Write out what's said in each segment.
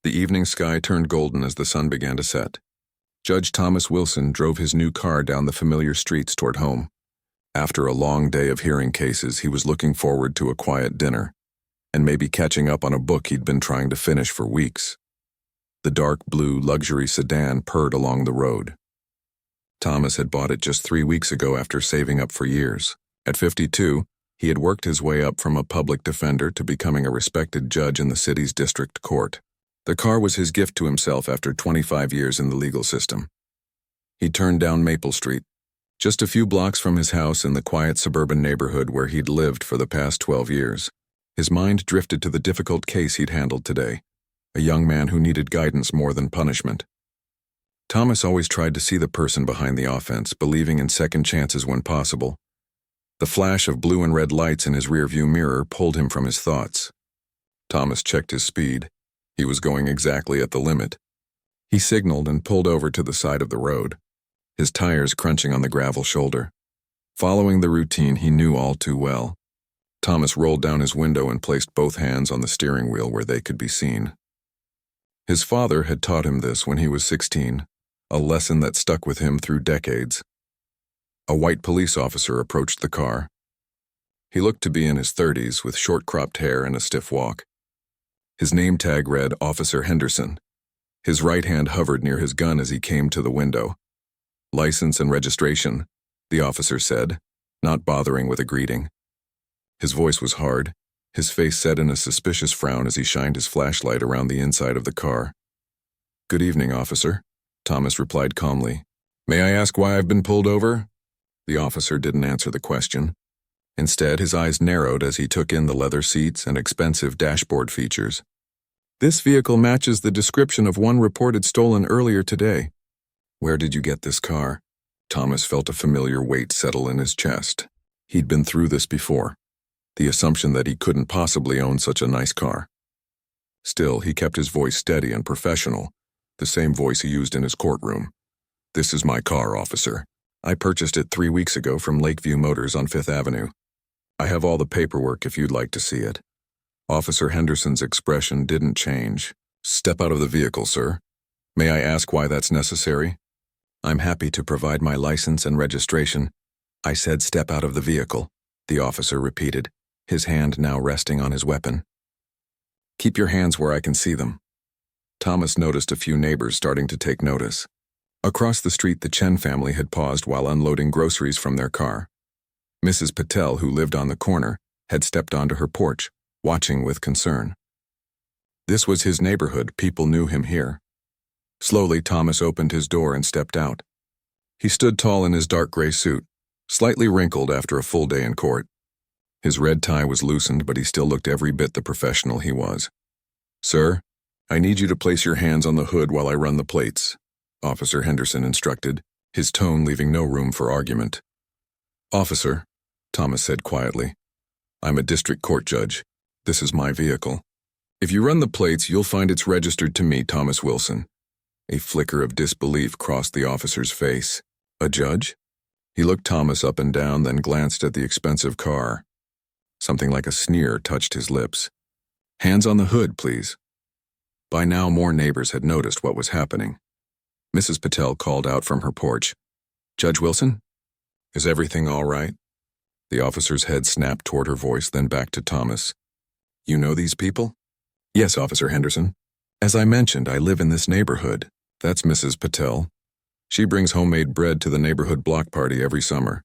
The evening sky turned golden as the sun began to set. Judge Thomas Wilson drove his new car down the familiar streets toward home. After a long day of hearing cases, he was looking forward to a quiet dinner, and maybe catching up on a book he'd been trying to finish for weeks. The dark blue luxury sedan purred along the road. Thomas had bought it just 3 weeks ago after saving up for years. At 52, he had worked his way up from a public defender to becoming a respected judge in the city's district court. The car was his gift to himself after 25 years in the legal system. He turned down Maple Street, just a few blocks from his house in the quiet suburban neighborhood where he'd lived for the past 12 years. His mind drifted to the difficult case he'd handled today, a young man who needed guidance more than punishment. Thomas always tried to see the person behind the offense, believing in second chances when possible. The flash of blue and red lights in his rearview mirror pulled him from his thoughts. Thomas checked his speed. He was going exactly at the limit. He signaled and pulled over to the side of the road, his tires crunching on the gravel shoulder. Following the routine he knew all too well, Thomas rolled down his window and placed both hands on the steering wheel where they could be seen. His father had taught him this when he was 16, a lesson that stuck with him through decades. A white police officer approached the car. He looked to be in his 30s with short-cropped hair and a stiff walk. His name tag read Officer Henderson. His right hand hovered near his gun as he came to the window. "License and registration," the officer said, not bothering with a greeting. His voice was hard, his face set in a suspicious frown as he shined his flashlight around the inside of the car. "Good evening, officer," Thomas replied calmly. "May I ask why I've been pulled over?" The officer didn't answer the question. Instead, his eyes narrowed as he took in the leather seats and expensive dashboard features. "This vehicle matches the description of one reported stolen earlier today." "Where did you get this car?" Thomas felt a familiar weight settle in his chest. He'd been through this before, the assumption that he couldn't possibly own such a nice car. Still, he kept his voice steady and professional, the same voice he used in his courtroom. "This is my car, officer. I purchased it 3 weeks ago from Lakeview Motors on 5th Avenue. I have all the paperwork if you'd like to see it." Officer Henderson's expression didn't change. "Step out of the vehicle, sir. May I ask why that's necessary?" "I'm happy to provide my license and registration." "I said step out of the vehicle," the officer repeated, his hand now resting on his weapon. "Keep your hands where I can see them." Thomas noticed a few neighbors starting to take notice. Across the street, the Chen family had paused while unloading groceries from their car. Mrs. Patel, who lived on the corner, had stepped onto her porch, watching with concern. This was his neighborhood, people knew him here. Slowly, Thomas opened his door and stepped out. He stood tall in his dark gray suit, slightly wrinkled after a full day in court. His red tie was loosened, but he still looked every bit the professional he was. "Sir, I need you to place your hands on the hood while I run the plates," Officer Henderson instructed, his tone leaving no room for argument. "Officer," Thomas said quietly, "I'm a district court judge. This is my vehicle. If you run the plates, you'll find it's registered to me, Thomas Wilson." A flicker of disbelief crossed the officer's face. "A judge?" He looked Thomas up and down, then glanced at the expensive car. Something like a sneer touched his lips. "Hands on the hood, please." By now, more neighbors had noticed what was happening. Mrs. Patel called out from her porch, "Judge Wilson? Is everything all right?" The officer's head snapped toward her voice, then back to Thomas. "You know these people?" "Yes, Officer Henderson. As I mentioned, I live in this neighborhood. That's Mrs. Patel. She brings homemade bread to the neighborhood block party every summer."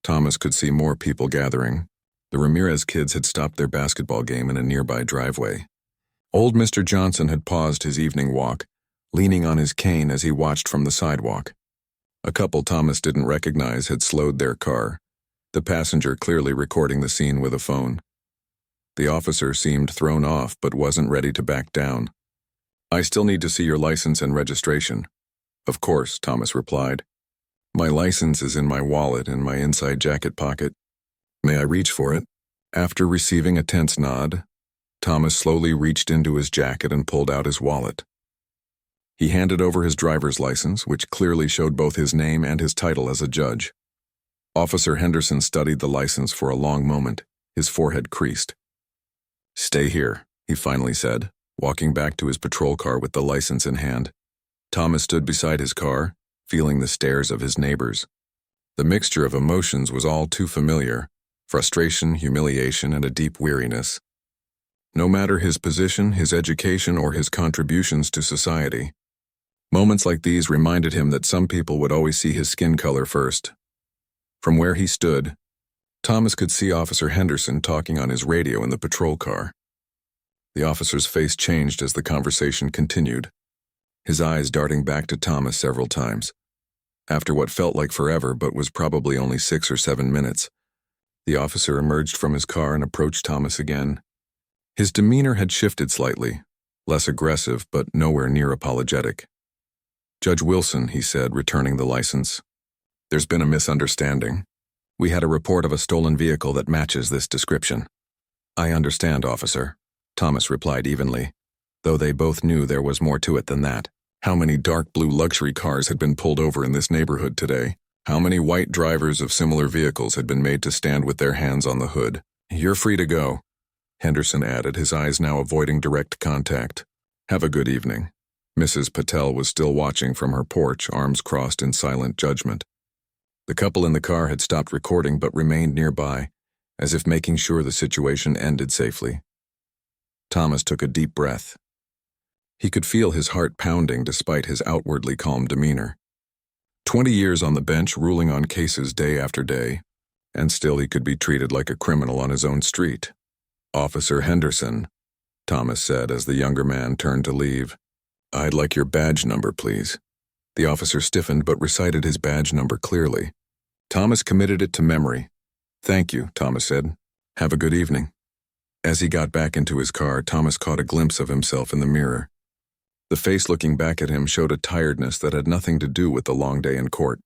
Thomas could see more people gathering. The Ramirez kids had stopped their basketball game in a nearby driveway. Old Mr. Johnson had paused his evening walk, leaning on his cane as he watched from the sidewalk. A couple Thomas didn't recognize had slowed their car, the passenger clearly recording the scene with a phone. The officer seemed thrown off but wasn't ready to back down. "I still need to see your license and registration." "Of course," Thomas replied. "My license is in my wallet in my inside jacket pocket." "May I reach for it?" After receiving a tense nod, Thomas slowly reached into his jacket and pulled out his wallet. He handed over his driver's license, which clearly showed both his name and his title as a judge. Officer Henderson studied the license for a long moment, his forehead creased. "Stay here," he finally said, Walking back to his patrol car with the license in hand, Thomas stood beside his car, feeling the stares of his neighbors. The mixture of emotions was all too familiar: frustration, humiliation, and a deep weariness. No matter his position, his education, or his contributions to society, moments like these reminded him that some people would always see his skin color first. From where he stood, Thomas could see Officer Henderson talking on his radio in the patrol car. The officer's face changed as the conversation continued, his eyes darting back to Thomas several times. After what felt like forever but was probably only 6 or 7 minutes, the officer emerged from his car and approached Thomas again. His demeanor had shifted slightly, less aggressive but nowhere near apologetic. "Judge Wilson," he said, returning the license, "there's been a misunderstanding. We had a report of a stolen vehicle that matches this description." "I understand, officer," Thomas replied evenly, though they both knew there was more to it than that. How many dark blue luxury cars had been pulled over in this neighborhood today? How many white drivers of similar vehicles had been made to stand with their hands on the hood? "You're free to go," Henderson added, his eyes now avoiding direct contact. "Have a good evening." Mrs. Patel was still watching from her porch, arms crossed in silent judgment. The couple in the car had stopped recording but remained nearby, as if making sure the situation ended safely. Thomas took a deep breath. He could feel his heart pounding despite his outwardly calm demeanor. 20 years on the bench ruling on cases day after day, and still he could be treated like a criminal on his own street. "Officer Henderson," Thomas said as the younger man turned to leave. "I'd like your badge number, please." The officer stiffened but recited his badge number clearly. Thomas committed it to memory. "Thank you," Thomas said. "Have a good evening." As he got back into his car, Thomas caught a glimpse of himself in the mirror. The face looking back at him showed a tiredness that had nothing to do with the long day in court.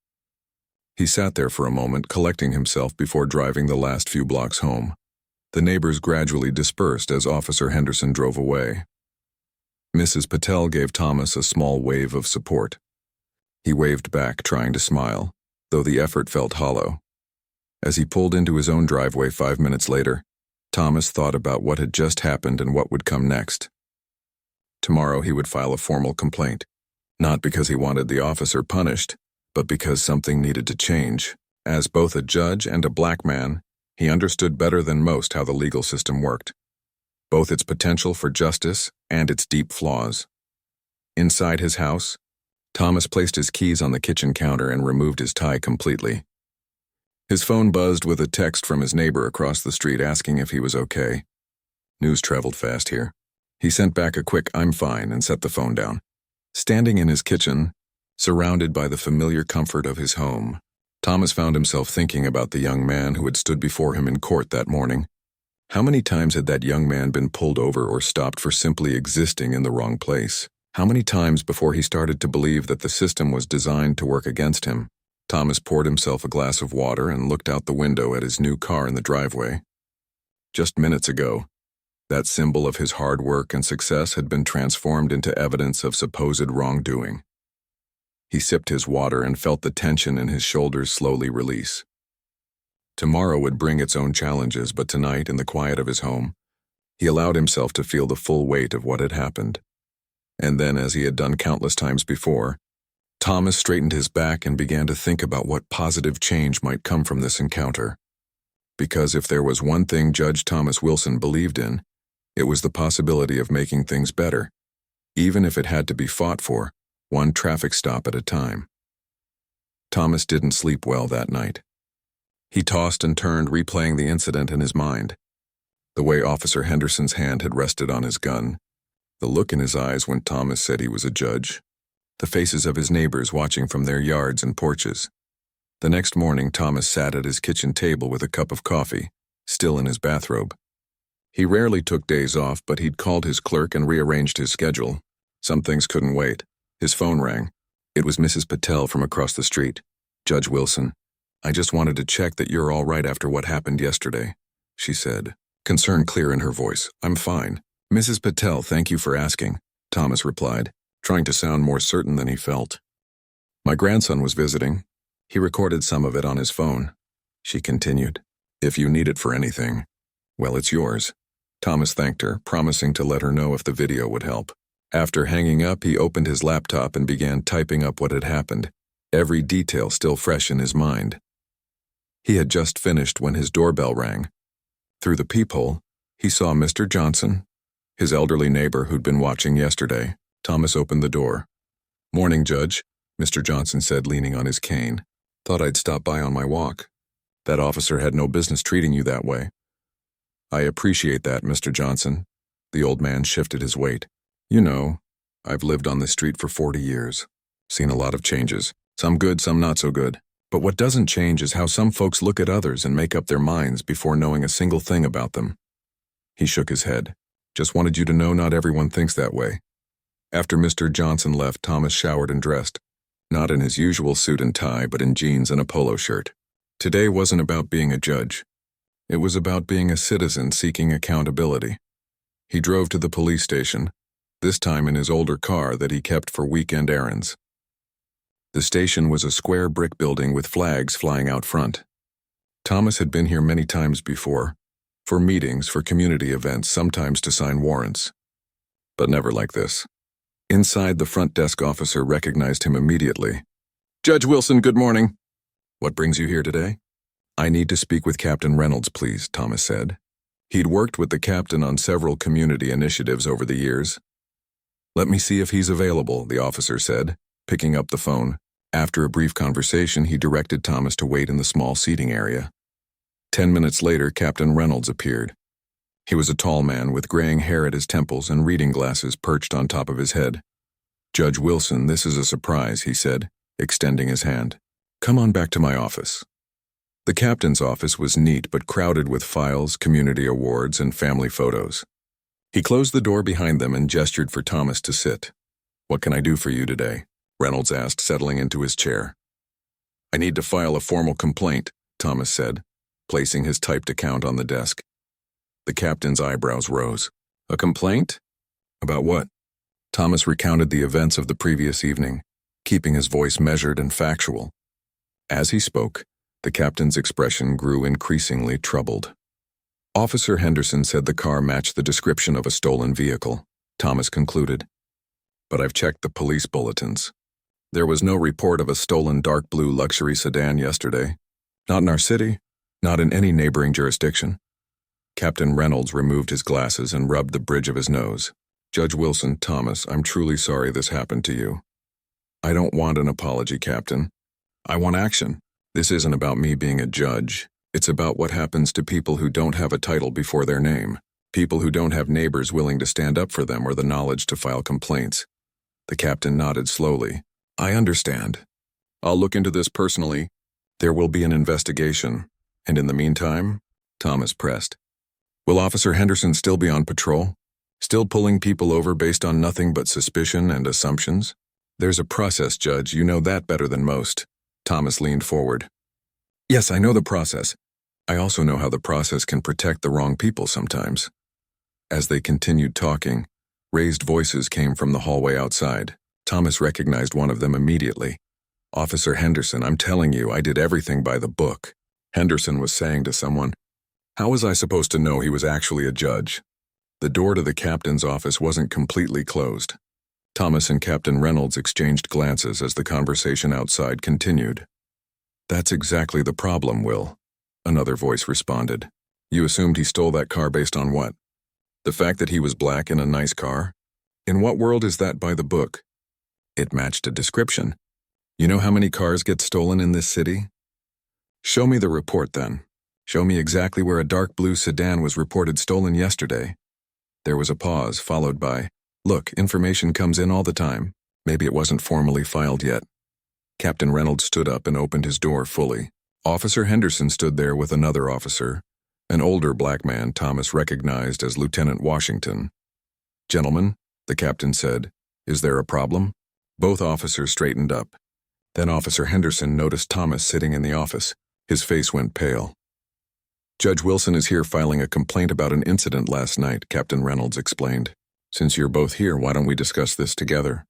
He sat there for a moment, collecting himself before driving the last few blocks home. The neighbors gradually dispersed as Officer Henderson drove away. Mrs. Patel gave Thomas a small wave of support. He waved back, trying to smile, though the effort felt hollow. As he pulled into his own driveway 5 minutes later, Thomas thought about what had just happened and what would come next. Tomorrow he would file a formal complaint, not because he wanted the officer punished, but because something needed to change. As both a judge and a black man, he understood better than most how the legal system worked, both its potential for justice and its deep flaws. Inside his house, Thomas placed his keys on the kitchen counter and removed his tie completely. His phone buzzed with a text from his neighbor across the street asking if he was okay. News traveled fast here. He sent back a quick "I'm fine" and set the phone down. Standing in his kitchen, surrounded by the familiar comfort of his home, Thomas found himself thinking about the young man who had stood before him in court that morning. How many times had that young man been pulled over or stopped for simply existing in the wrong place? How many times before he started to believe that the system was designed to work against him? Thomas poured himself a glass of water and looked out the window at his new car in the driveway. Just minutes ago, that symbol of his hard work and success had been transformed into evidence of supposed wrongdoing. He sipped his water and felt the tension in his shoulders slowly release. Tomorrow would bring its own challenges, but tonight, in the quiet of his home, he allowed himself to feel the full weight of what had happened. And then, as he had done countless times before, Thomas straightened his back and began to think about what positive change might come from this encounter. Because if there was one thing Judge Thomas Wilson believed in, it was the possibility of making things better, even if it had to be fought for, one traffic stop at a time. Thomas didn't sleep well that night. He tossed and turned, replaying the incident in his mind. The way Officer Henderson's hand had rested on his gun, the look in his eyes when Thomas said he was a judge, the faces of his neighbors watching from their yards and porches. The next morning, Thomas sat at his kitchen table with a cup of coffee, still in his bathrobe. He rarely took days off, but he'd called his clerk and rearranged his schedule. Some things couldn't wait. His phone rang. It was Mrs. Patel from across the street. "Judge Wilson, I just wanted to check that you're all right after what happened yesterday," she said, concern clear in her voice. "I'm fine." "Mrs. Patel, thank you for asking," Thomas replied, trying to sound more certain than he felt. "My grandson was visiting. He recorded some of it on his phone," she continued. "If you need it for anything, well, it's yours." Thomas thanked her, promising to let her know if the video would help. After hanging up, he opened his laptop and began typing up what had happened, every detail still fresh in his mind. He had just finished when his doorbell rang. Through the peephole, he saw Mr. Johnson, his elderly neighbor who'd been watching yesterday. Thomas opened the door. "Morning, Judge," Mr. Johnson said, leaning on his cane. "Thought I'd stop by on my walk. That officer had no business treating you that way." "I appreciate that, Mr. Johnson." The old man shifted his weight. "You know, I've lived on this street for 40 years. Seen a lot of changes. Some good, some not so good. But what doesn't change is how some folks look at others and make up their minds before knowing a single thing about them." He shook his head. "Just wanted you to know not everyone thinks that way." After Mr. Johnson left, Thomas showered and dressed, not in his usual suit and tie, but in jeans and a polo shirt. Today wasn't about being a judge. It was about being a citizen seeking accountability. He drove to the police station, this time in his older car that he kept for weekend errands. The station was a square brick building with flags flying out front. Thomas had been here many times before, for meetings, for community events, sometimes to sign warrants. But never like this. Inside, the front desk officer recognized him immediately. "Judge Wilson, good morning." "What brings you here today?" "I need to speak with Captain Reynolds, please," Thomas said. He'd worked with the captain on several community initiatives over the years. "Let me see if he's available," the officer said, picking up the phone. After a brief conversation, he directed Thomas to wait in the small seating area. 10 minutes later, Captain Reynolds appeared. He was a tall man with graying hair at his temples and reading glasses perched on top of his head. "Judge Wilson, this is a surprise," he said, extending his hand. "Come on back to my office." The captain's office was neat but crowded with files, community awards, and family photos. He closed the door behind them and gestured for Thomas to sit. "What can I do for you today?" Reynolds asked, settling into his chair. "I need to file a formal complaint," Thomas said, placing his typed account on the desk. The captain's eyebrows rose. "A complaint? About what?" Thomas recounted the events of the previous evening, keeping his voice measured and factual. As he spoke, the captain's expression grew increasingly troubled. "Officer Henderson said the car matched the description of a stolen vehicle," Thomas concluded. "But I've checked the police bulletins. There was no report of a stolen dark blue luxury sedan yesterday. Not in our city, not in any neighboring jurisdiction." Captain Reynolds removed his glasses and rubbed the bridge of his nose. "Judge Wilson, Thomas, I'm truly sorry this happened to you. I don't want an apology, Captain. I want action. This isn't about me being a judge. It's about what happens to people who don't have a title before their name, people who don't have neighbors willing to stand up for them or the knowledge to file complaints." The captain nodded slowly. "I understand. I'll look into this personally. There will be an investigation. And in the meantime," Thomas pressed, "will Officer Henderson still be on patrol? Still pulling people over based on nothing but suspicion and assumptions?" "There's a process, Judge. You know that better than most." Thomas leaned forward. "Yes, I know the process. I also know how the process can protect the wrong people sometimes." As they continued talking, raised voices came from the hallway outside. Thomas recognized one of them immediately. "Officer Henderson, I'm telling you, I did everything by the book," Henderson was saying to someone. "How was I supposed to know he was actually a judge?" The door to the captain's office wasn't completely closed. Thomas and Captain Reynolds exchanged glances as the conversation outside continued. "That's exactly the problem, Will," another voice responded. "You assumed he stole that car based on what? The fact that he was black in a nice car? In what world is that by the book? It matched a description. You know how many cars get stolen in this city? Show me the report then. Show me exactly where a dark blue sedan was reported stolen yesterday." There was a pause, followed by, "Look, information comes in all the time. Maybe it wasn't formally filed yet." Captain Reynolds stood up and opened his door fully. Officer Henderson stood there with another officer, an older black man Thomas recognized as Lieutenant Washington. "Gentlemen," the captain said, "is there a problem?" Both officers straightened up. Then Officer Henderson noticed Thomas sitting in the office. His face went pale. "Judge Wilson is here filing a complaint about an incident last night," Captain Reynolds explained. "Since you're both here, why don't we discuss this together?"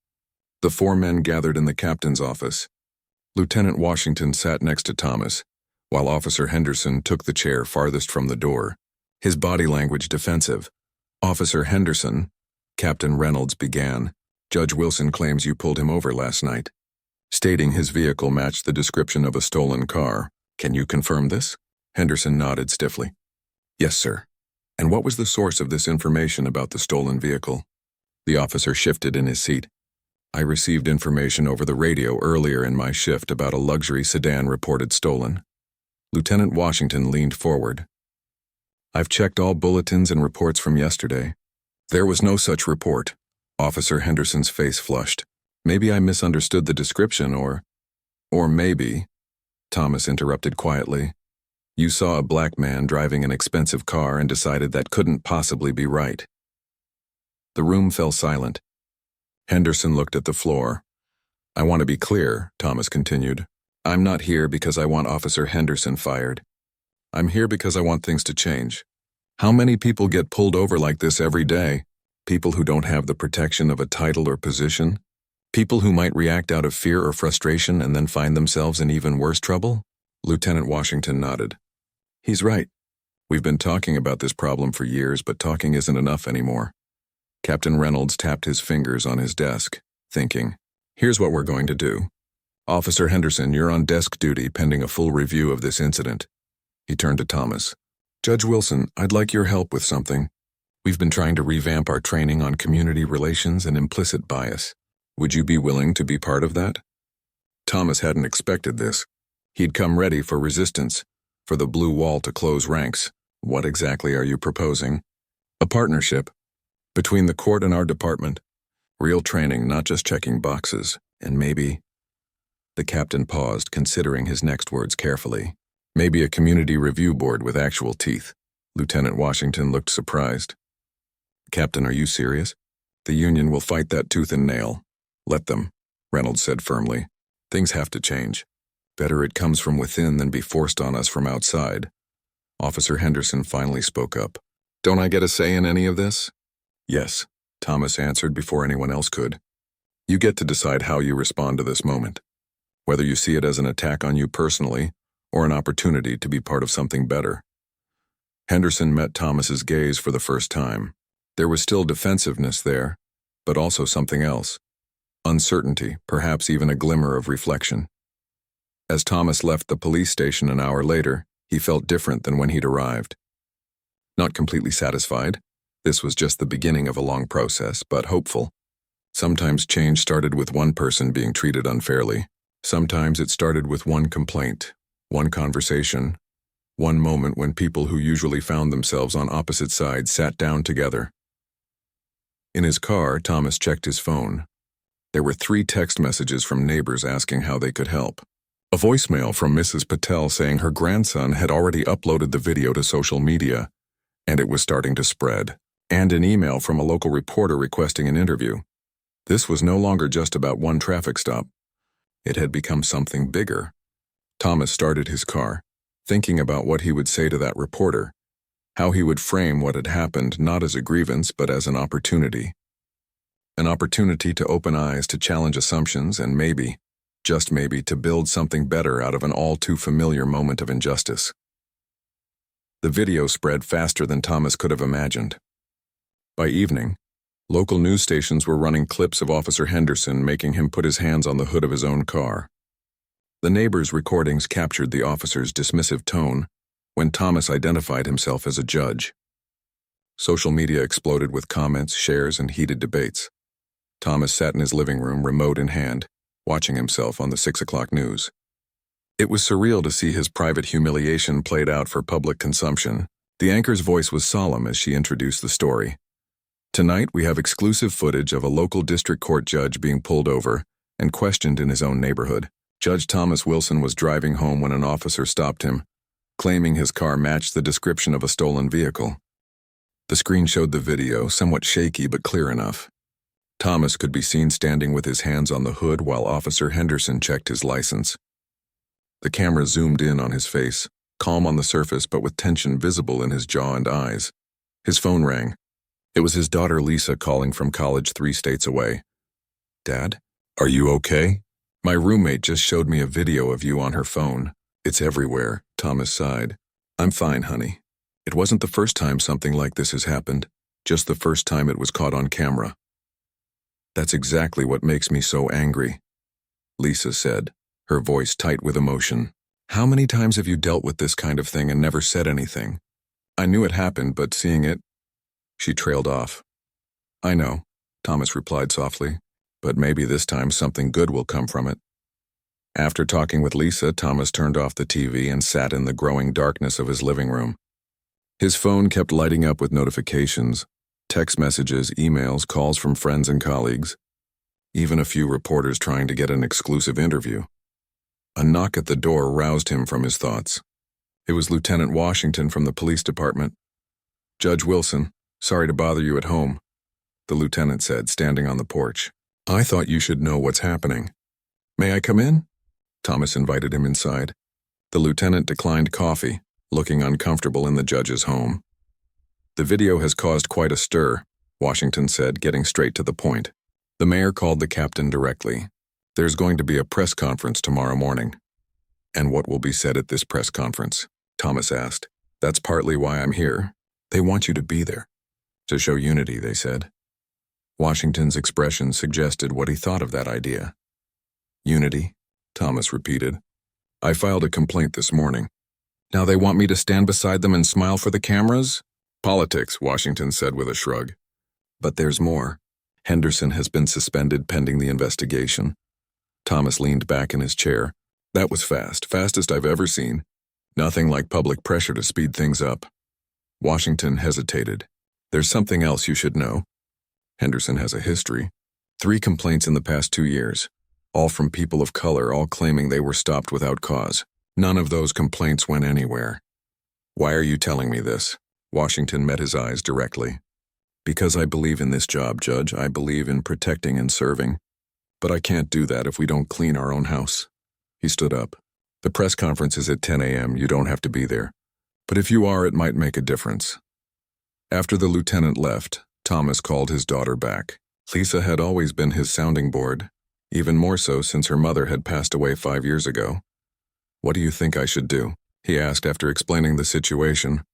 The four men gathered in the captain's office. Lieutenant Washington sat next to Thomas, while Officer Henderson took the chair farthest from the door, his body language defensive, Officer Henderson, Captain Reynolds began. Judge Wilson claims you pulled him over last night, stating his vehicle matched the description of a stolen car. Can you confirm this? Henderson nodded stiffly. Yes, sir. And what was the source of this information about the stolen vehicle? The officer shifted in his seat. I received information over the radio earlier in my shift about a luxury sedan reported stolen. Lieutenant Washington leaned forward. I've checked all bulletins and reports from yesterday. There was no such report. Officer Henderson's face flushed. Maybe I misunderstood the description or maybe, Thomas interrupted quietly, you saw a black man driving an expensive car and decided that couldn't possibly be right. The room fell silent. Henderson looked at the floor. I want to be clear, Thomas continued. I'm not here because I want Officer Henderson fired. I'm here because I want things to change. How many people get pulled over like this every day? People who don't have the protection of a title or position? People who might react out of fear or frustration and then find themselves in even worse trouble? Lieutenant Washington nodded. He's right. We've been talking about this problem for years, but talking isn't enough anymore. Captain Reynolds tapped his fingers on his desk, thinking, here's what we're going to do. Officer Henderson, you're on desk duty pending a full review of this incident. He turned to Thomas. Judge Wilson, I'd like your help with something. We've been trying to revamp our training on community relations and implicit bias. Would you be willing to be part of that? Thomas hadn't expected this. He'd come ready for resistance, for the blue wall to close ranks. What exactly are you proposing? A partnership between the court and our department. Real training, not just checking boxes. And maybe... The captain paused, considering his next words carefully. Maybe a community review board with actual teeth. Lieutenant Washington looked surprised. Captain, are you serious? The union will fight that tooth and nail. Let them, Reynolds said firmly. Things have to change. Better it comes from within than be forced on us from outside. Officer Henderson finally spoke up. Don't I get a say in any of this? Yes, Thomas answered before anyone else could. You get to decide how you respond to this moment. Whether you see it as an attack on you personally or an opportunity to be part of something better. Henderson met Thomas's gaze for the first time. There was still defensiveness there, but also something else. Uncertainty, perhaps even a glimmer of reflection. As Thomas left the police station an hour later, he felt different than when he'd arrived. Not completely satisfied. This was just the beginning of a long process, but hopeful. Sometimes change started with one person being treated unfairly. Sometimes it started with one complaint, one conversation, one moment when people who usually found themselves on opposite sides sat down together. In his car, Thomas checked his phone. There were 3 text messages from neighbors asking how they could help. A voicemail from Mrs. Patel saying her grandson had already uploaded the video to social media, and it was starting to spread. And an email from a local reporter requesting an interview. This was no longer just about one traffic stop. It had become something bigger. Thomas started his car, thinking about what he would say to that reporter, how he would frame what had happened not as a grievance but as an opportunity. An opportunity to open eyes, to challenge assumptions, and maybe, just maybe, to build something better out of an all-too-familiar moment of injustice. The video spread faster than Thomas could have imagined. By evening, local news stations were running clips of Officer Henderson making him put his hands on the hood of his own car. The neighbors' recordings captured the officer's dismissive tone when Thomas identified himself as a judge. Social media exploded with comments, shares, and heated debates. Thomas sat in his living room, remote in hand, watching himself on the 6 o'clock news. It was surreal to see his private humiliation played out for public consumption. The anchor's voice was solemn as she introduced the story. Tonight, we have exclusive footage of a local district court judge being pulled over and questioned in his own neighborhood. Judge Thomas Wilson was driving home when an officer stopped him, claiming his car matched the description of a stolen vehicle. The screen showed the video, somewhat shaky but clear enough. Thomas could be seen standing with his hands on the hood while Officer Henderson checked his license. The camera zoomed in on his face, calm on the surface but with tension visible in his jaw and eyes. His phone rang. It was his daughter Lisa calling from college 3 states away. Dad, are you okay? My roommate just showed me a video of you on her phone. It's everywhere, Thomas sighed. I'm fine, honey. It wasn't the first time something like this has happened. just the first time it was caught on camera. "That's exactly what makes me so angry," Lisa said, her voice tight with emotion. "How many times have you dealt with this kind of thing and never said anything?" "I knew it happened, but seeing it—" She trailed off. "I know," Thomas replied softly, "but maybe this time something good will come from it." After talking with Lisa, Thomas turned off the TV and sat in the growing darkness of his living room. His phone kept lighting up with notifications, text messages, emails, calls from friends and colleagues, even a few reporters trying to get an exclusive interview. A knock at the door roused him from his thoughts. It was Lieutenant Washington from the police department. "Judge Wilson, sorry to bother you at home," the lieutenant said, standing on the porch. "I thought you should know what's happening." "May I come in?" Thomas invited him inside. The lieutenant declined coffee, looking uncomfortable in the judge's home. "The video has caused quite a stir," Washington said, getting straight to the point. The mayor called the captain directly. "There's going to be a press conference tomorrow morning." "And what will be said at this press conference?" Thomas asked. "That's partly why I'm here. They want you to be there. To show unity," they said. Washington's expression suggested what he thought of that idea. "Unity," Thomas repeated. "I filed a complaint this morning. Now they want me to stand beside them and smile for the cameras?" "Politics," Washington said with a shrug. "But there's more. Henderson has been suspended pending the investigation." Thomas leaned back in his chair. "That was fast, fastest I've ever seen. Nothing like public pressure to speed things up." Washington hesitated. "There's something else you should know. Henderson has a history. 3 complaints in the past 2 years, all from people of color, all claiming they were stopped without cause. None of those complaints went anywhere." "Why are you telling me this?" Washington met his eyes directly. "Because I believe in this job, Judge. I believe in protecting and serving. But I can't do that if we don't clean our own house." He stood up. "The press conference is at 10 a.m. You don't have to be there. But if you are, it might make a difference." After the lieutenant left, Thomas called his daughter back. Lisa had always been his sounding board, even more so since her mother had passed away 5 years ago. "What do you think I should do?" he asked after explaining the situation.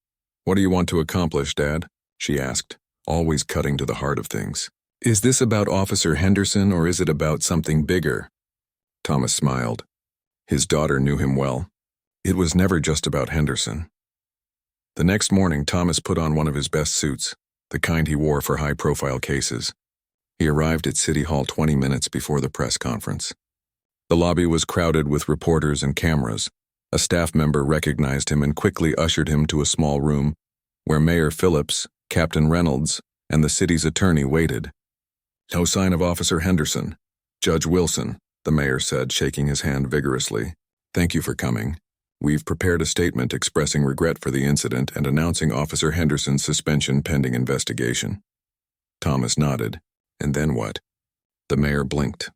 "What do you want to accomplish, Dad?" she asked, always cutting to the heart of things. "Is this about Officer Henderson or is it about something bigger?" Thomas smiled. His daughter knew him well. It was never just about Henderson. The next morning, Thomas put on one of his best suits, the kind he wore for high-profile cases. He arrived at City Hall 20 minutes before the press conference. The lobby was crowded with reporters and cameras. A staff member recognized him and quickly ushered him to a small room where Mayor Phillips, Captain Reynolds, and the city's attorney waited. "No sign of Officer Henderson. Judge Wilson," the mayor said, shaking his hand vigorously. "Thank you for coming. We've prepared a statement expressing regret for the incident and announcing Officer Henderson's suspension pending investigation." Thomas nodded. "And then what?" The mayor blinked.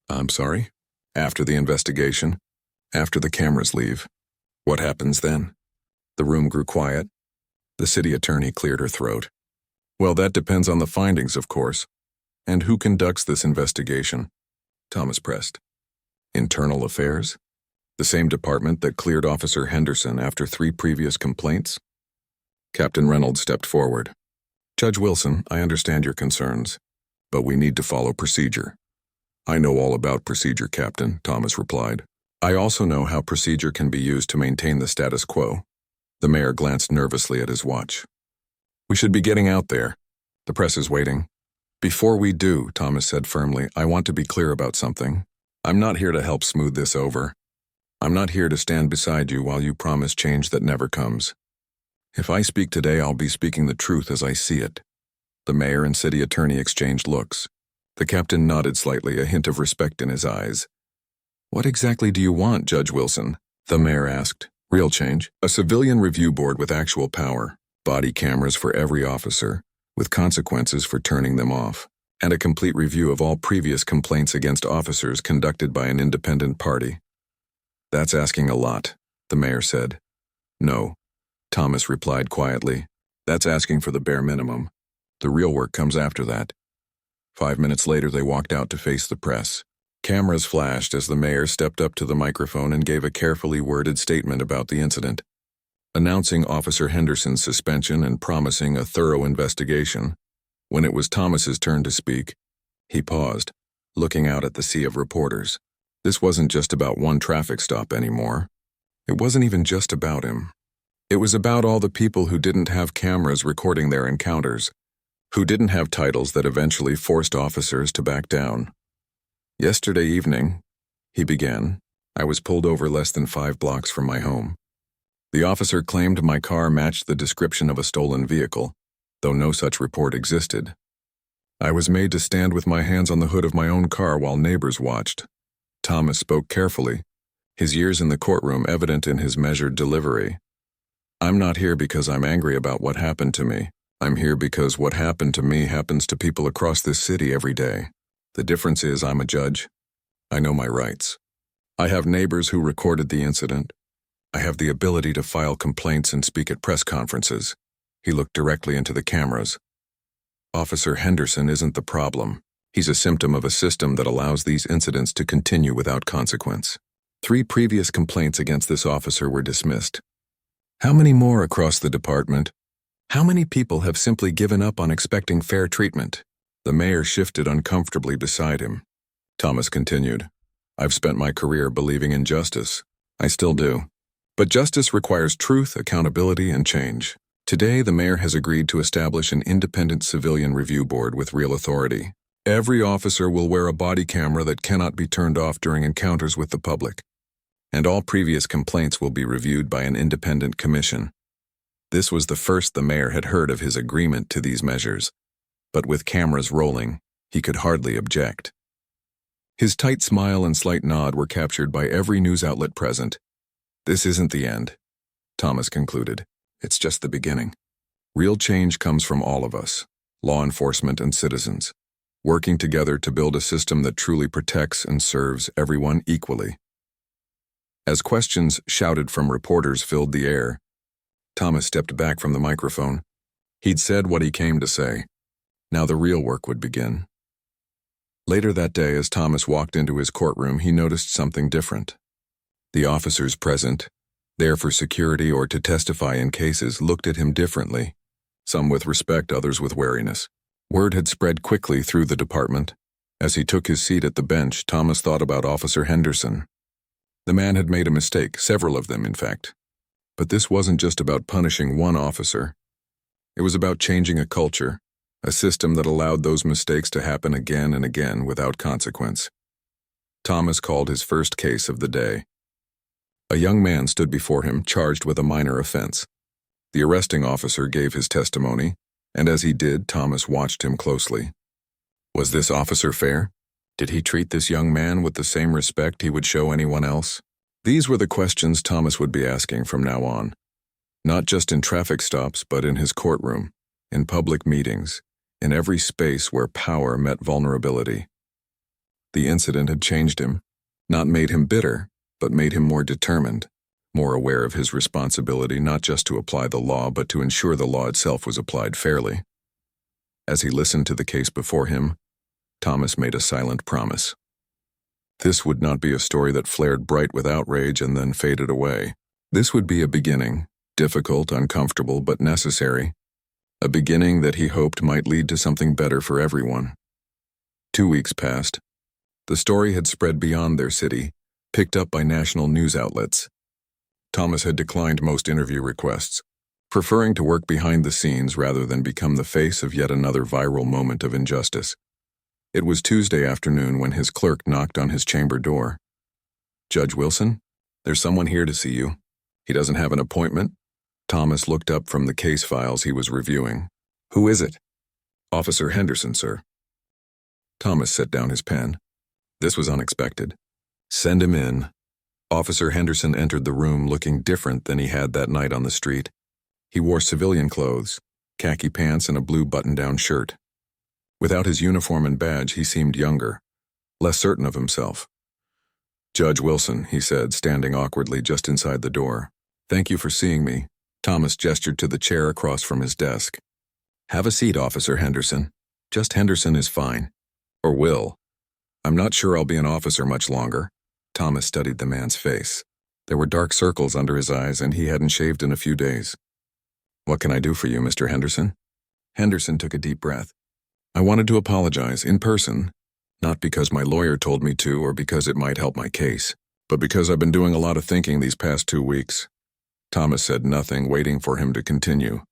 "I'm sorry?" "After the investigation. After the cameras leave. What happens then?" The room grew quiet. The city attorney cleared her throat. "Well, that depends on the findings, of course. And who conducts this investigation?" Thomas pressed. "Internal Affairs? The same department that cleared Officer Henderson after 3 previous complaints?" Captain Reynolds stepped forward. "Judge Wilson, I understand your concerns, but we need to follow procedure." "I know all about procedure, Captain," Thomas replied. "I also know how procedure can be used to maintain the status quo." The mayor glanced nervously at his watch. "We should be getting out there. The press is waiting." "Before we do," Thomas said firmly, "I want to be clear about something. I'm not here to help smooth this over. I'm not here to stand beside you while you promise change that never comes. If I speak today, I'll be speaking the truth as I see it." The mayor and city attorney exchanged looks. The captain nodded slightly, a hint of respect in his eyes. "What exactly do you want, Judge Wilson?" the mayor asked. "Real change. A civilian review board with actual power, body cameras for every officer, with consequences for turning them off, and a complete review of all previous complaints against officers conducted by an independent party." "That's asking a lot," the mayor said. "No," Thomas replied quietly. "That's asking for the bare minimum. The real work comes after that." 5 minutes later, they walked out to face the press. Cameras flashed as the mayor stepped up to the microphone and gave a carefully worded statement about the incident. Announcing Officer Henderson's suspension and promising a thorough investigation, When it was Thomas's turn to speak, he paused, looking out at the sea of reporters. This wasn't just about one traffic stop anymore. It wasn't even just about him. It was about all the people who didn't have cameras recording their encounters, who didn't have titles that eventually forced officers to back down. Yesterday evening, he began, I was pulled over less than 5 blocks from my home. The officer claimed my car matched the description of a stolen vehicle, though no such report existed. I was made to stand with my hands on the hood of my own car while neighbors watched. Thomas spoke carefully, his years in the courtroom evident in his measured delivery. I'm not here because I'm angry about what happened to me. I'm here because what happened to me happens to people across this city every day. The difference is I'm a judge. I know my rights. I have neighbors who recorded the incident. I have the ability to file complaints and speak at press conferences. He looked directly into the cameras. Officer Henderson isn't the problem. He's a symptom of a system that allows these incidents to continue without consequence. 3 previous complaints against this officer were dismissed. How many more across the department? How many people have simply given up on expecting fair treatment? The mayor shifted uncomfortably beside him. Thomas continued, I've spent my career believing in justice. I still do. But justice requires truth, accountability, and change. Today, the mayor has agreed to establish an independent civilian review board with real authority. Every officer will wear a body camera that cannot be turned off during encounters with the public. And all previous complaints will be reviewed by an independent commission. This was the first the mayor had heard of his agreement to these measures. But with cameras rolling, he could hardly object. His tight smile and slight nod were captured by every news outlet present. This isn't the end, Thomas concluded. It's just the beginning. Real change comes from all of us, law enforcement and citizens, working together to build a system that truly protects and serves everyone equally. As questions shouted from reporters filled the air, Thomas stepped back from the microphone. He'd said what he came to say. Now the real work would begin. Later that day, as Thomas walked into his courtroom, he noticed something different. The officers present, there for security or to testify in cases, looked at him differently, some with respect, others with wariness. Word had spread quickly through the department. As he took his seat at the bench, Thomas thought about Officer Henderson. The man had made a mistake, several of them, in fact. But this wasn't just about punishing one officer. It was about changing a culture, a system that allowed those mistakes to happen again and again without consequence. Thomas called his first case of the day. A young man stood before him, charged with a minor offense. The arresting officer gave his testimony, and as he did, Thomas watched him closely. Was this officer fair? Did he treat this young man with the same respect he would show anyone else? These were the questions Thomas would be asking from now on. Not just in traffic stops, but in his courtroom, in public meetings, in every space where power met vulnerability. The incident had changed him, not made him bitter, but made him more determined, more aware of his responsibility not just to apply the law, but to ensure the law itself was applied fairly. As he listened to the case before him, Thomas made a silent promise. This would not be a story that flared bright with outrage and then faded away. This would be a beginning, difficult, uncomfortable, but necessary. A beginning that he hoped might lead to something better for everyone. 2 weeks passed. The story had spread beyond their city, picked up by national news outlets. Thomas had declined most interview requests, preferring to work behind the scenes rather than become the face of yet another viral moment of injustice. It was Tuesday afternoon when his clerk knocked on his chamber door. Judge Wilson, there's someone here to see you. He doesn't have an appointment? Thomas looked up from the case files he was reviewing. Who is it? Officer Henderson, sir. Thomas set down his pen. This was unexpected. Send him in. Officer Henderson entered the room looking different than he had that night on the street. He wore civilian clothes, khaki pants and a blue button-down shirt. Without his uniform and badge, he seemed younger, less certain of himself. Judge Wilson, he said, standing awkwardly just inside the door. Thank you for seeing me. Thomas gestured to the chair across from his desk. Have a seat, Officer Henderson. Just Henderson is fine. Or will. I'm not sure I'll be an officer much longer. Thomas studied the man's face. There were dark circles under his eyes, and he hadn't shaved in a few days. What can I do for you, Mr. Henderson? Henderson took a deep breath. I wanted to apologize in person, not because my lawyer told me to or because it might help my case, but because I've been doing a lot of thinking these past 2 weeks. Thomas said nothing, waiting for him to continue.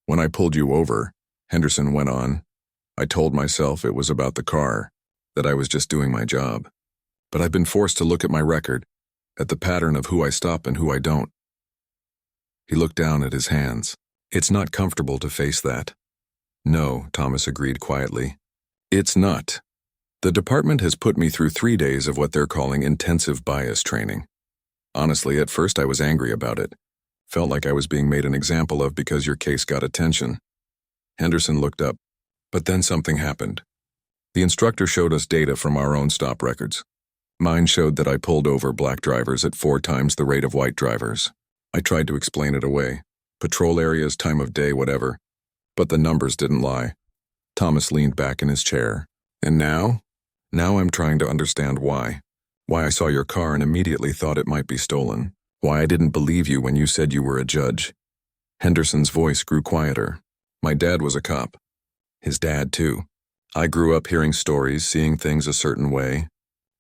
When I pulled you over, Henderson went on, I told myself it was about the car, that I was just doing my job. But I've been forced to look at my record, at the pattern of who I stop and who I don't. He looked down at his hands. It's not comfortable to face that. No, Thomas agreed quietly. It's not. The department has put me through 3 days of what they're calling intensive bias training. Honestly, at first I was angry about it. Felt like I was being made an example of because your case got attention. Henderson looked up, but then something happened. The instructor showed us data from our own stop records. Mine showed that I pulled over black drivers at 4 times the rate of white drivers. I tried to explain it away. Patrol areas, time of day, whatever. But the numbers didn't lie. Thomas leaned back in his chair. And now? Now I'm trying to understand why. Why I saw your car and immediately thought it might be stolen. Why I didn't believe you when you said you were a judge. Henderson's voice grew quieter. My dad was a cop. His dad, too. I grew up hearing stories, seeing things a certain way.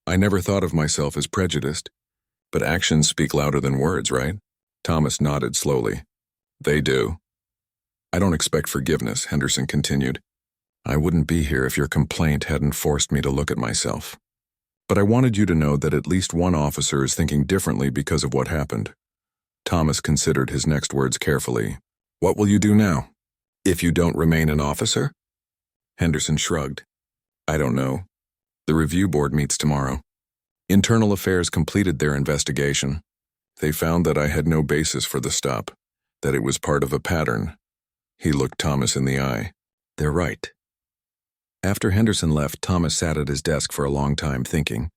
I never thought of myself as prejudiced. But actions speak louder than words, right? Thomas nodded slowly. They do. I don't expect forgiveness, Henderson continued. I wouldn't be here if your complaint hadn't forced me to look at myself. But I wanted you to know that at least one officer is thinking differently because of what happened. Thomas considered his next words carefully. What will you do now? If you don't remain an officer? Henderson shrugged. I don't know. The review board meets tomorrow. Internal Affairs completed their investigation. They found that I had no basis for the stop, that it was part of a pattern. He looked Thomas in the eye. They're right. After Henderson left, Thomas sat at his desk for a long time thinking.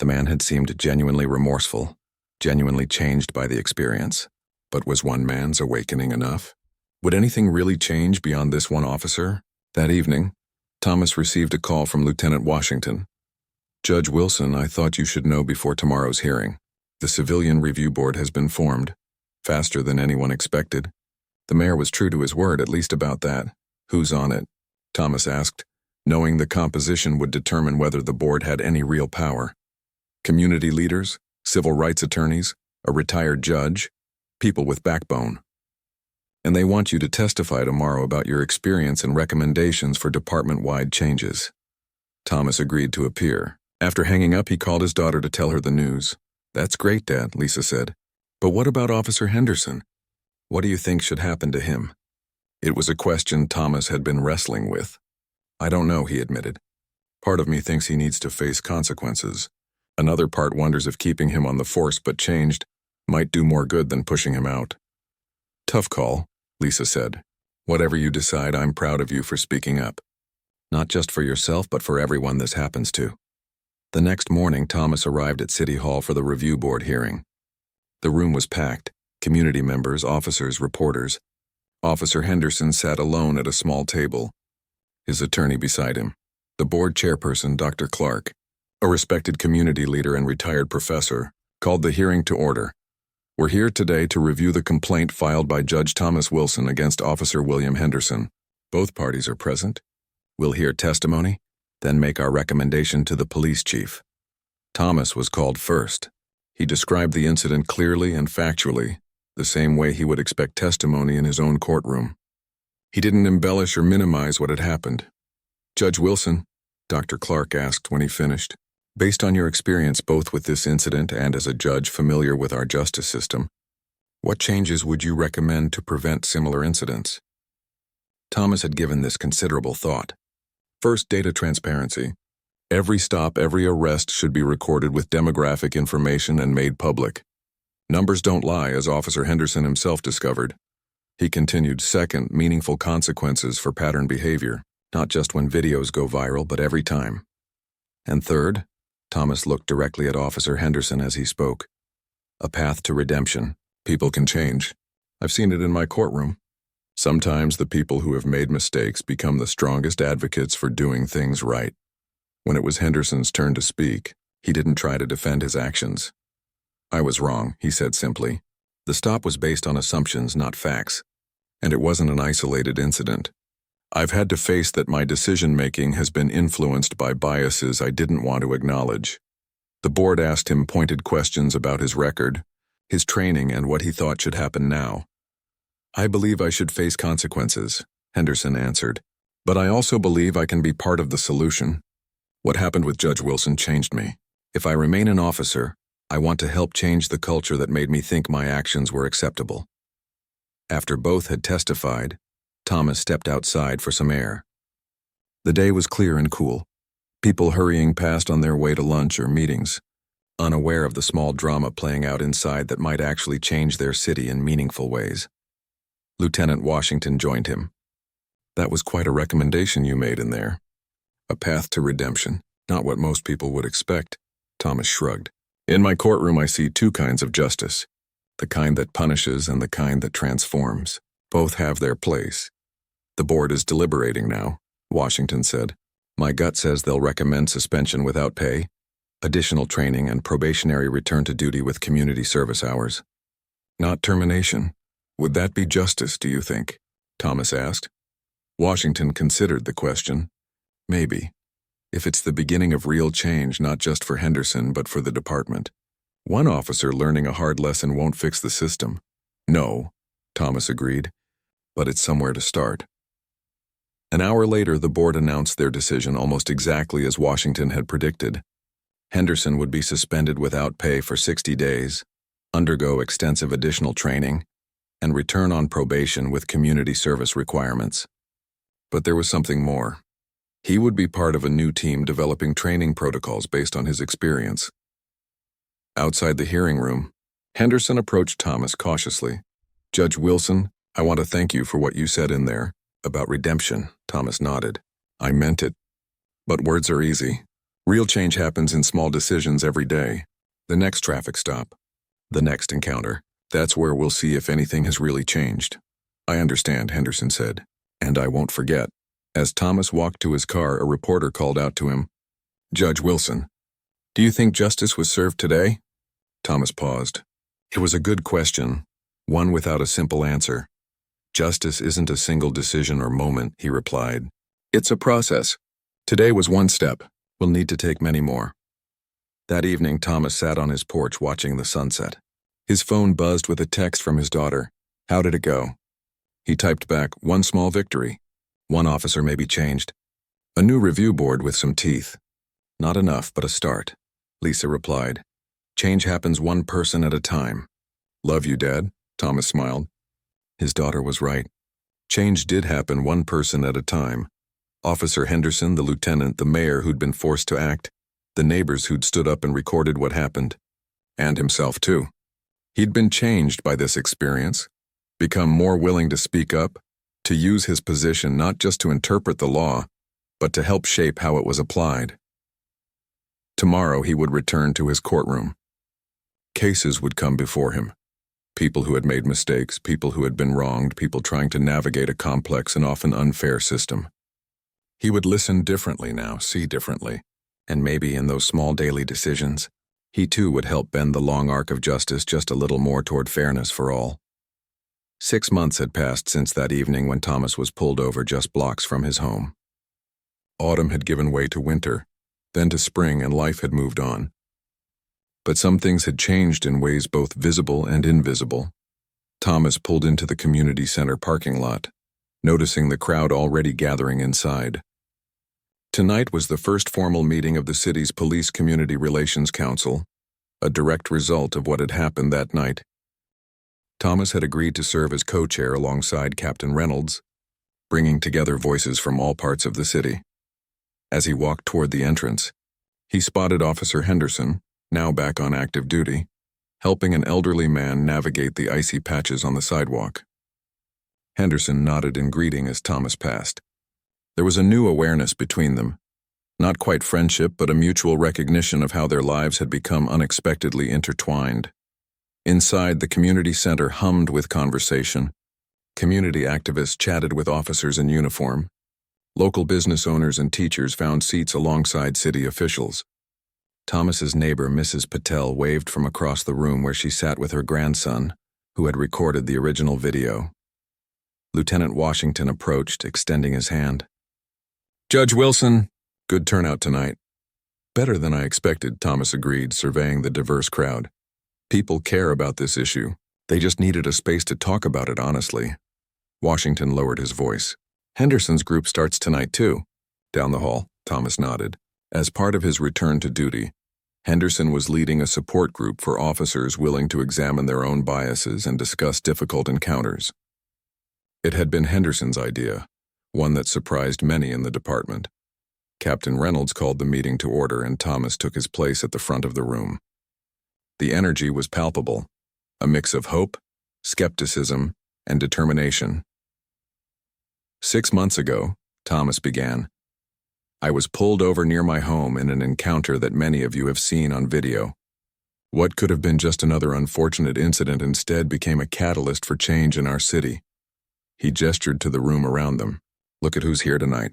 The man had seemed genuinely remorseful, genuinely changed by the experience. But was one man's awakening enough? Would anything really change beyond this one officer? That evening, Thomas received a call from Lieutenant Washington. Judge Wilson, I thought you should know before tomorrow's hearing. The Civilian Review Board has been formed, faster than anyone expected. The mayor was true to his word, at least about that. Who's on it? Thomas asked, knowing the composition would determine whether the board had any real power. Community leaders, civil rights attorneys, a retired judge, people with backbone. And they want you to testify tomorrow about your experience and recommendations for department-wide changes. Thomas agreed to appear. After hanging up, he called his daughter to tell her the news. That's great, Dad, Lisa said. But what about Officer Henderson? What do you think should happen to him? It was a question Thomas had been wrestling with. I don't know, he admitted. Part of me thinks he needs to face consequences. Another part wonders if keeping him on the force but changed might do more good than pushing him out. Tough call, Lisa said. Whatever you decide, I'm proud of you for speaking up. Not just for yourself, but for everyone this happens to. The next morning, Thomas arrived at City Hall for the review board hearing. The room was packed. Community members, officers, reporters. Officer Henderson sat alone at a small table, his attorney beside him. The board chairperson, Dr. Clark, a respected community leader and retired professor, called the hearing to order. We're here today to review the complaint filed by Judge Thomas Wilson against Officer William Henderson. Both parties are present. We'll hear testimony, then make our recommendation to the police chief. Thomas was called first. He described the incident clearly and factually, the same way he would expect testimony in his own courtroom. He didn't embellish or minimize what had happened. Judge Wilson, Dr. Clark asked when he finished, based on your experience both with this incident and as a judge familiar with our justice system, what changes would you recommend to prevent similar incidents? Thomas had given this considerable thought. First, data transparency. Every stop, every arrest should be recorded with demographic information and made public. Numbers don't lie, as Officer Henderson himself discovered. He continued, second, meaningful consequences for pattern behavior, not just when videos go viral, but every time. And third, Thomas looked directly at Officer Henderson as he spoke. A path to redemption. People can change. I've seen it in my courtroom. Sometimes the people who have made mistakes become the strongest advocates for doing things right. When it was Henderson's turn to speak, he didn't try to defend his actions. I was wrong, he said simply. The stop was based on assumptions, not facts. And it wasn't an isolated incident. I've had to face that my decision-making has been influenced by biases I didn't want to acknowledge. The board asked him pointed questions about his record, his training, and what he thought should happen now. I believe I should face consequences, Henderson answered, but I also believe I can be part of the solution. What happened with Judge Wilson changed me. If I remain an officer, I want to help change the culture that made me think my actions were acceptable. After both had testified, Thomas stepped outside for some air. The day was clear and cool, people hurrying past on their way to lunch or meetings, unaware of the small drama playing out inside that might actually change their city in meaningful ways. Lieutenant Washington joined him. That was quite a recommendation you made in there. A path to redemption, not what most people would expect, Thomas shrugged. In my courtroom I see two kinds of justice, the kind that punishes and the kind that transforms. Both have their place. The board is deliberating now, Washington said. My gut says they'll recommend suspension without pay, additional training, and probationary return to duty with community service hours. Not termination. Would that be justice, do you think? Thomas asked. Washington considered the question. Maybe. If it's the beginning of real change, not just for Henderson, but for the department. One officer learning a hard lesson won't fix the system. No, Thomas agreed, but it's somewhere to start. An hour later, the board announced their decision almost exactly as Washington had predicted. Henderson would be suspended without pay for 60 days, undergo extensive additional training, and return on probation with community service requirements. But there was something more. He would be part of a new team developing training protocols based on his experience. Outside the hearing room, Henderson approached Thomas cautiously. Judge Wilson, I want to thank you for what you said in there about redemption. Thomas nodded. I meant it. But words are easy. Real change happens in small decisions every day. The next traffic stop, the next encounter. That's where we'll see if anything has really changed. I understand, Henderson said, and I won't forget. As Thomas walked to his car, a reporter called out to him, Judge Wilson, do you think justice was served today? Thomas paused. It was a good question, one without a simple answer. Justice isn't a single decision or moment, he replied. It's a process. Today was one step. We'll need to take many more. That evening, Thomas sat on his porch watching the sunset. His phone buzzed with a text from his daughter. How did it go? He typed back, one small victory. One officer may be changed. A new review board with some teeth. Not enough, but a start. Lisa replied. Change happens one person at a time. Love you, Dad, Thomas smiled. His daughter was right. Change did happen one person at a time. Officer Henderson, the lieutenant, the mayor who'd been forced to act, the neighbors who'd stood up and recorded what happened, and himself too. He'd been changed by this experience, become more willing to speak up, to use his position not just to interpret the law, but to help shape how it was applied. Tomorrow he would return to his courtroom. Cases would come before him. People who had made mistakes, people who had been wronged, people trying to navigate a complex and often unfair system. He would listen differently now, see differently, and maybe in those small daily decisions, he too would help bend the long arc of justice just a little more toward fairness for all. 6 months had passed since that evening when Thomas was pulled over just blocks from his home. Autumn had given way to winter, then to spring, and life had moved on. But some things had changed in ways both visible and invisible. Thomas pulled into the community center parking lot, noticing the crowd already gathering inside. Tonight was the first formal meeting of the city's Police Community Relations Council, a direct result of what had happened that night. Thomas had agreed to serve as co-chair alongside Captain Reynolds, bringing together voices from all parts of the city. As he walked toward the entrance, he spotted Officer Henderson, now back on active duty, helping an elderly man navigate the icy patches on the sidewalk. Henderson nodded in greeting as Thomas passed. There was a new awareness between them, not quite friendship, but a mutual recognition of how their lives had become unexpectedly intertwined. Inside, the community center hummed with conversation. Community activists chatted with officers in uniform. Local business owners and teachers found seats alongside city officials. Thomas's neighbor, Mrs. Patel, waved from across the room where she sat with her grandson, who had recorded the original video. Lieutenant Washington approached, extending his hand. "Judge Wilson, good turnout tonight." "Better than I expected," Thomas agreed, surveying the diverse crowd. "People care about this issue. They just needed a space to talk about it honestly." Washington lowered his voice. "Henderson's group starts tonight too." Down the hall, Thomas nodded. As part of his return to duty, Henderson was leading a support group for officers willing to examine their own biases and discuss difficult encounters. It had been Henderson's idea, one that surprised many in the department. Captain Reynolds called the meeting to order and Thomas took his place at the front of the room. The energy was palpable, a mix of hope, skepticism, and determination. 6 months ago, Thomas began, I was pulled over near my home in an encounter that many of you have seen on video. What could have been just another unfortunate incident instead became a catalyst for change in our city. He gestured to the room around them. Look at who's here tonight.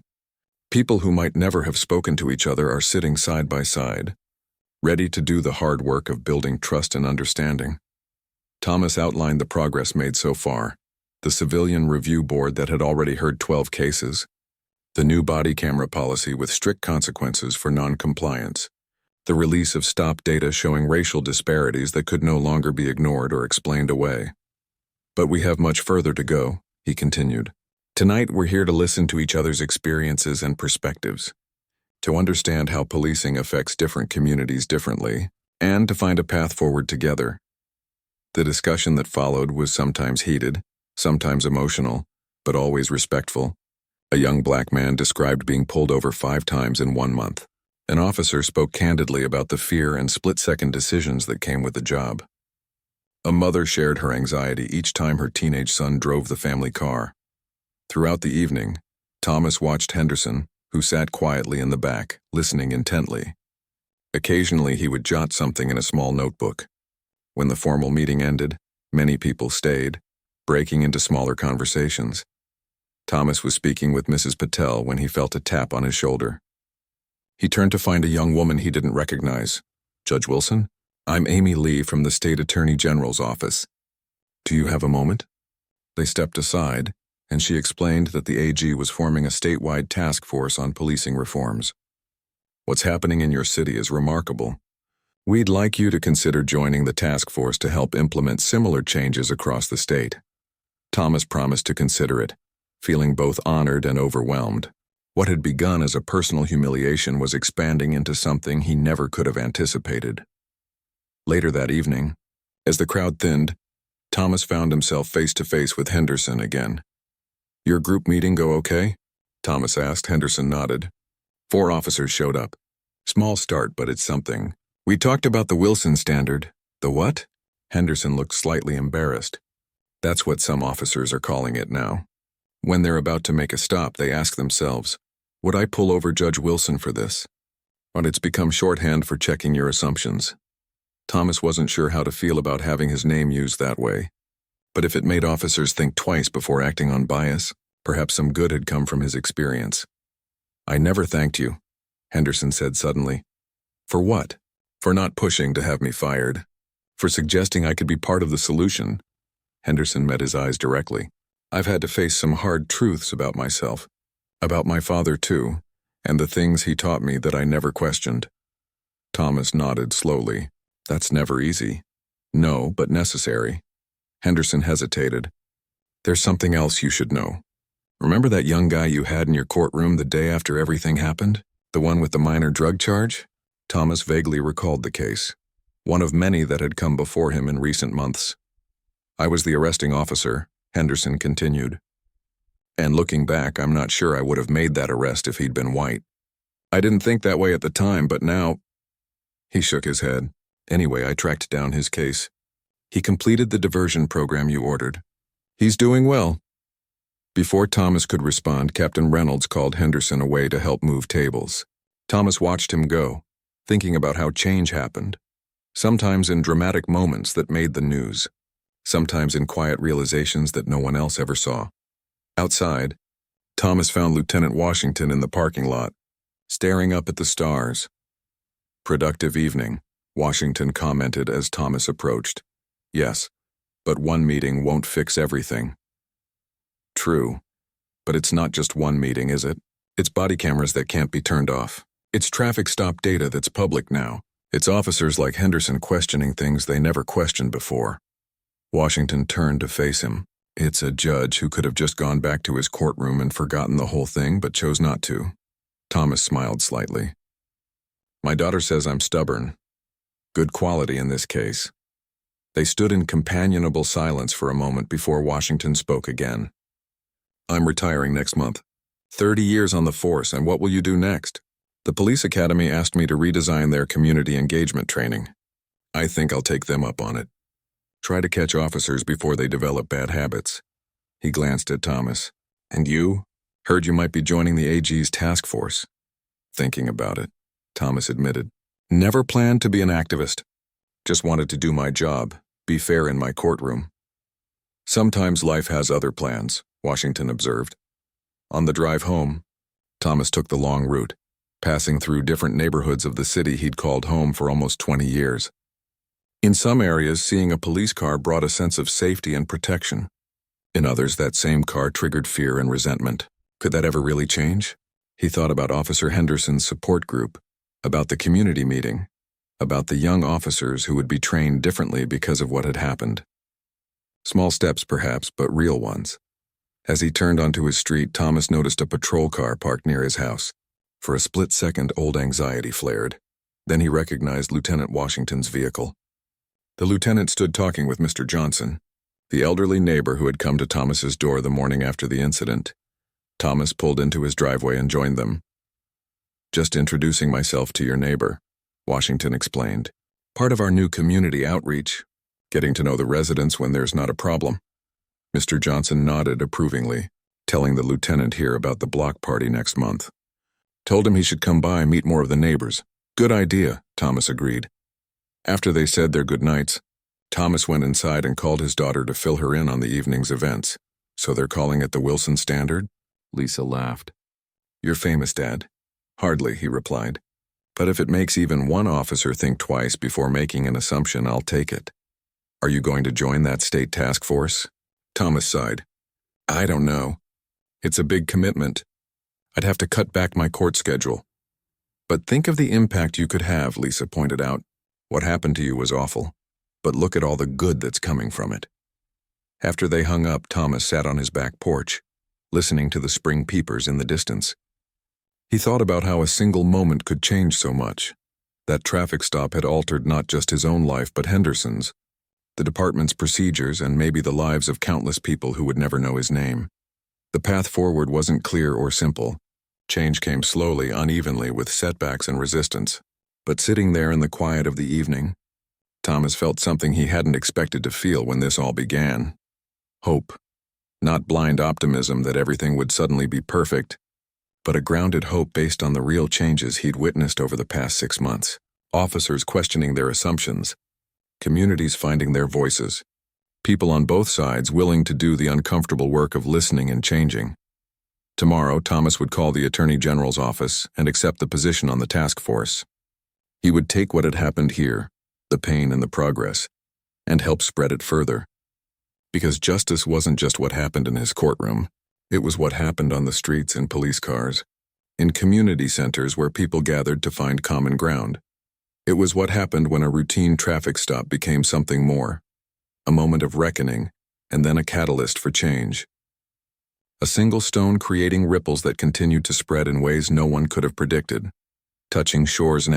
People who might never have spoken to each other are sitting side by side, ready to do the hard work of building trust and understanding. Thomas outlined the progress made so far, the civilian review board that had already heard 12 cases, the new body camera policy with strict consequences for non-compliance, the release of stop data showing racial disparities that could no longer be ignored or explained away. But we have much further to go, he continued. Tonight we're here to listen to each other's experiences and perspectives, to understand how policing affects different communities differently, and to find a path forward together. The discussion that followed was sometimes heated, sometimes emotional, but always respectful. A young black man described being pulled over 5 times in 1 month. An officer spoke candidly about the fear and split-second decisions that came with the job. A mother shared her anxiety each time her teenage son drove the family car. Throughout the evening, Thomas watched Henderson, who sat quietly in the back, listening intently. Occasionally he would jot something in a small notebook. When the formal meeting ended, many people stayed, breaking into smaller conversations. Thomas was speaking with Mrs. Patel when he felt a tap on his shoulder. He turned to find a young woman he didn't recognize. "Judge Wilson? I'm Amy Lee from the State Attorney General's office. Do you have a moment?" They stepped aside, and she explained that the AG was forming a statewide task force on policing reforms. "What's happening in your city is remarkable. We'd like you to consider joining the task force to help implement similar changes across the state." Thomas promised to consider it, feeling both honored and overwhelmed. What had begun as a personal humiliation was expanding into something he never could have anticipated. Later that evening, as the crowd thinned, Thomas found himself face-to-face with Henderson again. "Your group meeting go okay?" Thomas asked. Henderson nodded. 4 officers showed up. "Small start, but it's something. We talked about the Wilson standard." "The what?" Henderson looked slightly embarrassed. "That's what some officers are calling it now. When they're about to make a stop, they ask themselves, would I pull over Judge Wilson for this? But it's become shorthand for checking your assumptions." Thomas wasn't sure how to feel about having his name used that way. But if it made officers think twice before acting on bias, perhaps some good had come from his experience. "I never thanked you," Henderson said suddenly. "For what?" "For not pushing to have me fired. For suggesting I could be part of the solution." Henderson met his eyes directly. "I've had to face some hard truths about myself, about my father too, and the things he taught me that I never questioned." Thomas nodded slowly. "That's never easy." "No, but necessary." Henderson hesitated. "There's something else you should know. Remember that young guy you had in your courtroom the day after everything happened? The one with the minor drug charge?" Thomas vaguely recalled the case, one of many that had come before him in recent months. "I was the arresting officer," Henderson continued. "And looking back, I'm not sure I would have made that arrest if he'd been white. I didn't think that way at the time, but now—" He shook his head. "Anyway, I tracked down his case. He completed the diversion program you ordered. He's doing well." Before Thomas could respond, Captain Reynolds called Henderson away to help move tables. Thomas watched him go, thinking about how change happened, sometimes in dramatic moments that made the news, sometimes in quiet realizations that no one else ever saw. Outside, Thomas found Lieutenant Washington in the parking lot, staring up at the stars. "Productive evening," Washington commented as Thomas approached. "Yes, but one meeting won't fix everything." True. But it's not just one meeting, is it? It's body cameras that can't be turned off. It's traffic stop data that's public now. It's officers like Henderson questioning things they never questioned before. Washington turned to face him. It's a judge who could have just gone back to his courtroom and forgotten the whole thing, but chose not to. Thomas smiled slightly. My daughter says I'm stubborn. Good quality in this case. They stood in companionable silence for a moment before Washington spoke again. I'm retiring next month. 30 years on the force, and what will you do next? The police academy asked me to redesign their community engagement training. I think I'll take them up on it. Try to catch officers before they develop bad habits. He glanced at Thomas. And you? Heard you might be joining the AG's task force. Thinking about it, Thomas admitted. Never planned to be an activist. Just wanted to do my job, be fair in my courtroom. Sometimes life has other plans, Washington observed. On the drive home, Thomas took the long route, passing through different neighborhoods of the city he'd called home for almost 20 years. In some areas, seeing a police car brought a sense of safety and protection. In others, that same car triggered fear and resentment. Could that ever really change? He thought about Officer Henderson's support group, about the community meeting, about the young officers who would be trained differently because of what had happened. Small steps, perhaps, but real ones. As he turned onto his street, Thomas noticed a patrol car parked near his house. For a split second, old anxiety flared. Then he recognized Lieutenant Washington's vehicle. The lieutenant stood talking with Mr. Johnson, the elderly neighbor who had come to Thomas's door the morning after the incident. Thomas pulled into his driveway and joined them. Just introducing myself to your neighbor, Washington explained. Part of our new community outreach, getting to know the residents when there's not a problem. Mr. Johnson nodded approvingly, telling the lieutenant here about the block party next month. Told him he should come by and meet more of the neighbors. Good idea, Thomas agreed. After they said their goodnights, Thomas went inside and called his daughter to fill her in on the evening's events. So they're calling it the Wilson Standard? Lisa laughed. You're famous, Dad. Hardly, he replied. But if it makes even one officer think twice before making an assumption, I'll take it. Are you going to join that state task force? Thomas sighed. I don't know. It's a big commitment. I'd have to cut back my court schedule. But think of the impact you could have, Lisa pointed out. What happened to you was awful, but look at all the good that's coming from it. After they hung up, Thomas sat on his back porch, listening to the spring peepers in the distance. He thought about how a single moment could change so much. That traffic stop had altered not just his own life but Henderson's, the department's procedures, and maybe the lives of countless people who would never know his name. The path forward wasn't clear or simple. Change came slowly, unevenly, with setbacks and resistance. But sitting there in the quiet of the evening, Thomas felt something he hadn't expected to feel when this all began. Hope. Not blind optimism that everything would suddenly be perfect, but a grounded hope based on the real changes he'd witnessed over the past 6 months. Officers questioning their assumptions, communities finding their voices, people on both sides willing to do the uncomfortable work of listening and changing. Tomorrow, Thomas would call the Attorney General's office and accept the position on the task force. He would take what had happened here, the pain and the progress, and help spread it further. Because justice wasn't just what happened in his courtroom, it was what happened on the streets in police cars, in community centers where people gathered to find common ground. It was what happened when a routine traffic stop became something more, a moment of reckoning, and then a catalyst for change. A single stone creating ripples that continued to spread in ways no one could have predicted, touching shores and